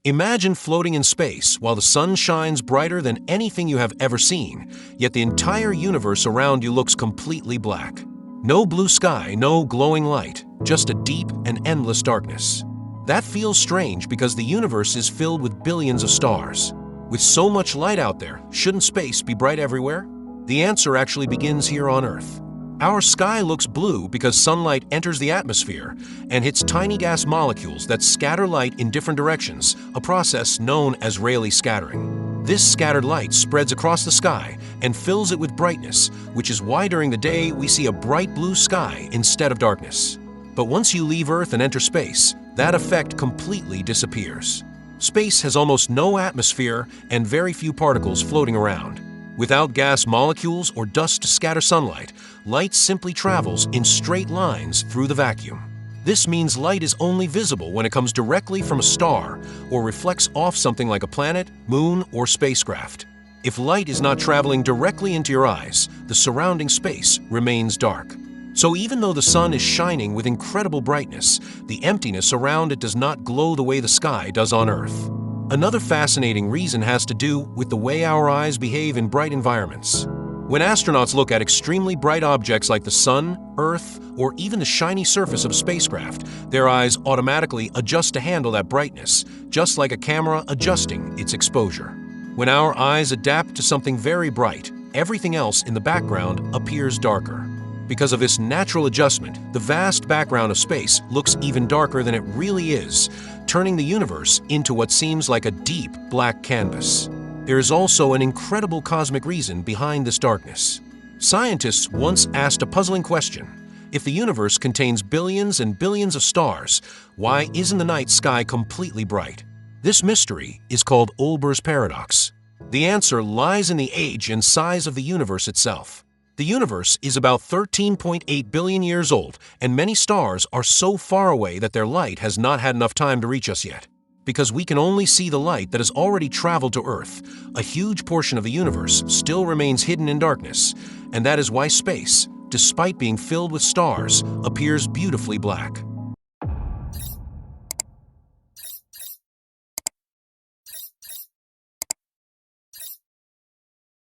Imagine floating in space while the sun shines brighter than anything you have ever seen, yet the entire universe around you looks completely black. No blue sky, no glowing light, just a deep and endless darkness. That feels strange because the universe is filled with billions of stars. With so much light out there, shouldn't space be bright everywhere? The answer actually begins here on Earth. Our sky looks blue because sunlight enters the atmosphere and hits tiny gas molecules that scatter light in different directions, a process known as Rayleigh scattering. This scattered light spreads across the sky and fills it with brightness, which is why during the day we see a bright blue sky instead of darkness. But once you leave Earth and enter space, that effect completely disappears. Space has almost no atmosphere and very few particles floating around. Without gas molecules or dust to scatter sunlight, light simply travels in straight lines through the vacuum. This means light is only visible when it comes directly from a star or reflects off something like a planet, moon, or spacecraft. If light is not traveling directly into your eyes, the surrounding space remains dark. So even though the sun is shining with incredible brightness, the emptiness around it does not glow the way the sky does on Earth. Another fascinating reason has to do with the way our eyes behave in bright environments. When astronauts look at extremely bright objects like the sun, Earth, or even the shiny surface of a spacecraft, their eyes automatically adjust to handle that brightness, just like a camera adjusting its exposure. When our eyes adapt to something very bright, everything else in the background appears darker. Because of this natural adjustment, the vast background of space looks even darker than it really is, turning the universe into what seems like a deep black canvas. There is also an incredible cosmic reason behind this darkness. Scientists once asked a puzzling question. If the universe contains billions and billions of stars, why isn't the night sky completely bright? This mystery is called Olbers Paradox. The answer lies in the age and size of the universe itself. The universe is about 13.8 billion years old, and many stars are so far away that their light has not had enough time to reach us yet. Because we can only see the light that has already traveled to Earth, a huge portion of the universe still remains hidden in darkness, and that is why space, despite being filled with stars, appears beautifully black.